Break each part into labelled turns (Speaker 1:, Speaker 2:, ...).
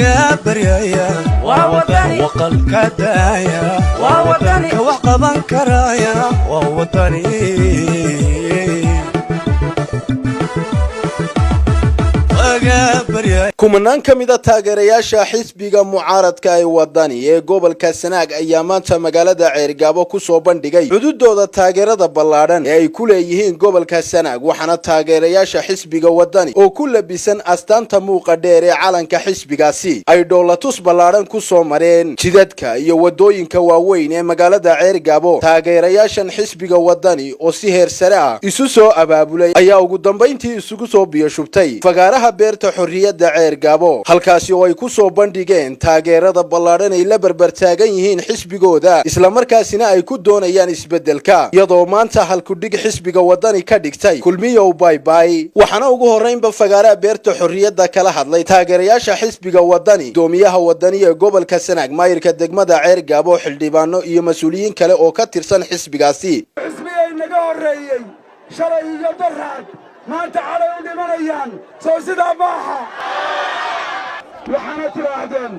Speaker 1: وقابريا ووطني وقل كدايا ووطني وحقبا كرايا ووطني kumanaan ka mid ah taageerayaasha xisbiga mucaaradka ay wadani ee gobolka Sanaag ayaa maanta magaalada Ceergaabo ku soo bandhigay xududooda taageerada ballaaran ee ay ku leeyihiin gobolka Sanaag waxaana taageerayaasha xisbiga wadani oo ku labisan astaanta muuqa dheer ee calanka xisbigaasi ay dowlatus ballaaran ku soo mareen jidadka iyo wadooyinka waaweyn ee magaalada Ceergaabo taageerayaashan xisbiga wadani oo si heer sare ah isu soo abaabulay ayaa ugu dambeyntii isugu soo biyashubtay fagaaraha beerta xorriyadda Ceergaabo halkaasi oo ay ku soo bandhigeen taageerada ballaaran ay la barbar taagan yihiin xisbigooda isla markaasina ay ku doonayaan isbedelka iyadoo maanta halku dhig xisbiga wadani ka dhigtay kulmiyow bye bye waxaana ugu horeynba fagaaraha beerta xorriyadda kala hadlay taageerayaasha xisbiga wadani doomiyaha wadani ee gobolka Sanaag maayirka degmada Ceergaabo xildhibaano iyo mas'uuliyiin kale oo ka tirsan xisbigaasi
Speaker 2: naga horeeyay shalay iyo daraad maanta calay u dhimanayaan soo sidaa maaha waxaana tidhaahdeen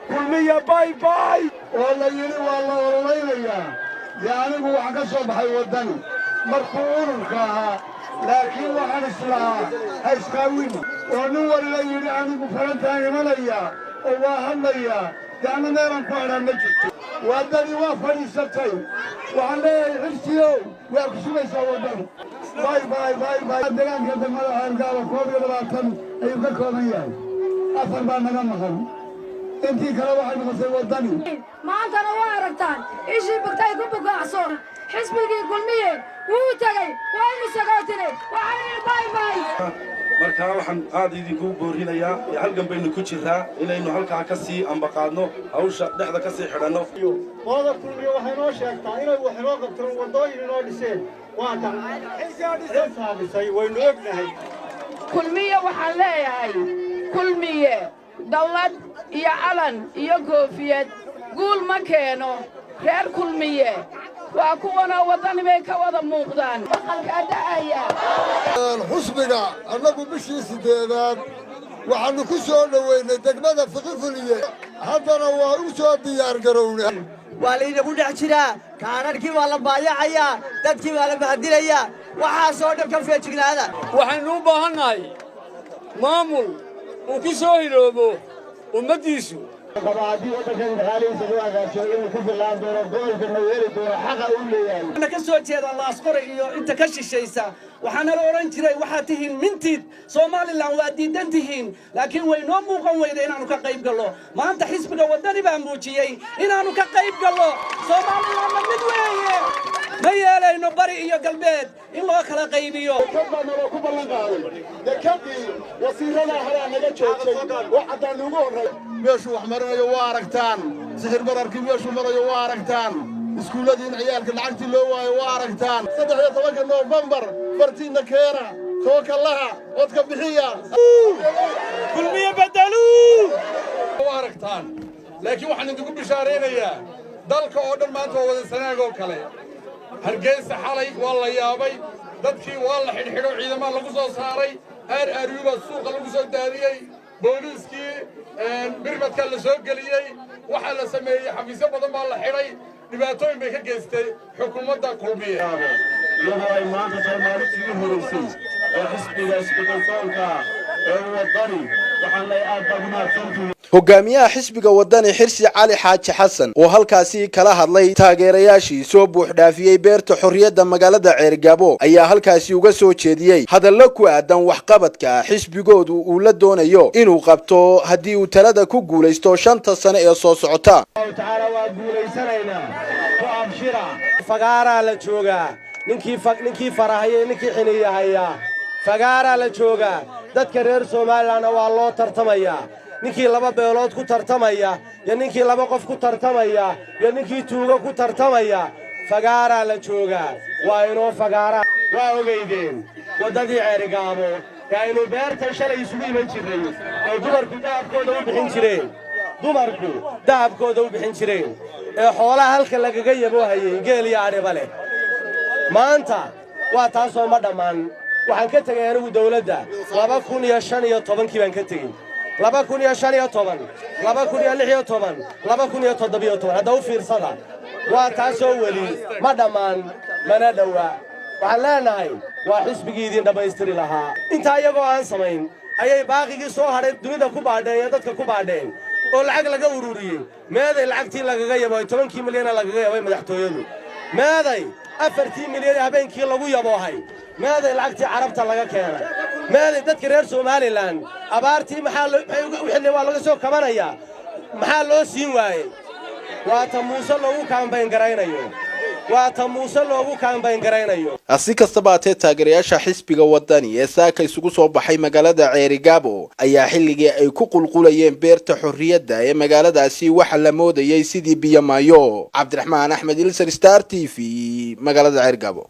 Speaker 2: kulmiya bye bye oo la yidhi waa la ololeynayaa dee anigu waxaan ka soo baxay waddani markuu ururka ahaa laakiin waxaan islahaa ha iskaawin oo nin waliba yidhi anigu farantaan imanayaa oo waa hadlayaa dee anna meelan ku hadhaan ma jirto waddani waa fadhiisatay waxaan leeyahay xirsiyow waa ku sugaysaa waddani باي باي باي باي دلان كده ما هرجع كوبي لبعضهم أيوة كوبيان أفر بان نجمعهم أنتي كلا واحد مخسر وطني
Speaker 3: ما أنت نوارتان إيش بقتاي كوب عصور حسبي كلمية وتجي وين مسكاتني وعلي باي باي
Speaker 4: marka waxaan aad idinku boorinayaa halkan baynu ku jiraa inaynu halka ka sii ambaqaadno hawsha dhexda ka sii xidhano
Speaker 2: qodobka kulmiye waxay noo sheegtaa inay wax loo qabto wadooyin inoo dhiseen waa tan xisaabiisay waynu ognahay
Speaker 5: kulmiye waxaan leeyahay kulmiye dawlad iyo calan iyo koofiyad guul ma keeno reer kulmiye waa kuwana wadani bay ka wada muuqdaan maqalka dhacaya
Speaker 2: xusbiga annagu bishii sideedaad waxaanu ku soo dhaweynay degmada Fiqifuliye haddana waa u soo diyaar garownay
Speaker 6: waa la inagu dhex jiraa kaanarkii waa la baayacayaa dadkii waa la bahdilayaa waxaa soo dhan ka feejignaada
Speaker 7: waxaynu u baahannahay maamul uu ku soo hiloobo ummadiisu
Speaker 6: أنا كسوت هذا الله أذكره أنت كشيشيسا وحنا لو رنتري وحاتهن منتد صومالي لان واديدنتهن لكن وينهم موقن ويدين أنو كقيب قالوا ما أنت حسب جودني بأمبوشيء إن أنو كقيب قالوا صومالي لان مدوية ما يلا إنه بريء يا قلبي إلا كلا قيبيو
Speaker 2: كبرنا وكبرنا قالوا ذكرتي وصيرنا هلا نجتشي وحتى نقول ماشوا حمرنا يواركتان سحر برارك ماشوا مرة يواركتان iskuuladii ciyaalka lacagtii loo waayo waa aragtaan 13 November fartiina keera soo kalaha codka bixiya
Speaker 7: kulmiye badalu waa aragtaan laakiin waxaan idinku bishaareeynaya dalka oo dhan maanta wada Sanaag oo kale Hargeysa xalay waa la yaabay dadkii waa la xidhxidho ciidamada lagu soo saaray aruuba suuqa lagu soo daadiyay booliskii birmadka la soo galiyay waxa la sameeyay xafiisyo badan baa la xidhay dhibaatooyin bay ka geystay xukuumadda kulmiye
Speaker 2: iyadoo ay maanta Soomaalidu horeysay ee xisbiga isbeddelka ee wadani waxaan lay aad ugu mahadsantahay
Speaker 1: hogaamiyaha xisbiga wadani xirsi cali xaaji xasan oo halkaasi kala hadlay taageerayaashii soo buux dhaafiyay beerta xorriyadda magaalada Ceergaabo ayaa halkaasi uga soo jeediyay hadallo ku aadan waxqabadka xisbigoodu uu la doonayo inuu qabto haddii uu talada ku guuleysto 5 sano ee soo socota
Speaker 2: taala waa guuleysanayna ku abshira
Speaker 6: fagaara la jooga ninkii farahay ninkii xiliyahaya fagaara la jooga dadka reer Soomaaliland waa loo tartamaya ninkii laba beelood ku tartamaya ya ninkii laba qof ku tartamaya ya ninkii tuuga ku tartamaya fagaara la jooga waa inoo fagaara waa ogeydeen wadadii Ceergaabo aynu beerta shalay isugu iman jirnay oo dumarku dahabkooda u bixin jireen ee xoolaha halka lagaga yabo hayay geel iyo ariba leh maanta waa taasoo ma dhammaan waxaan ka tagay anigu dawladda 2015 baan ka tagay 2015 2016 2017 hadda u fiirsada waa taasoo weli ma dhammaan mana dhawa waxaan leenahay waa xisbigii idin dhammaystiri lahaa intaa iyagoo aan samayn ayay baaqigii soo hadhay dunida ku baadheen iyo dadka ku baadheen oo lacag laga ururiyey meeday lacagtii lagaga yabooy 10 milyan lagaga yabay madaxtooyadu meeday 4 milyan habeenkii lagu yaboohay meeday lacagtii carabta laga keenay meeday dadka reer Soomaaliland abaartii wixii waa laga soo kabanaya maxaa loo siin waayay waa ta Muuse loogu kaambayn garaynayo
Speaker 1: si kastaba haatee taageerayaasha xisbiga wadani ee saaka isugu soo baxay magaalada Ceerigaabo ayaa xilligii ay ku qulqulayeen beerta xorriyadda ee magaaladaasi waxa la moodayay sidii biyo maayo. Cabdiraxmaan Axmed Ilsar Star TV magaalada Ceerigaabo.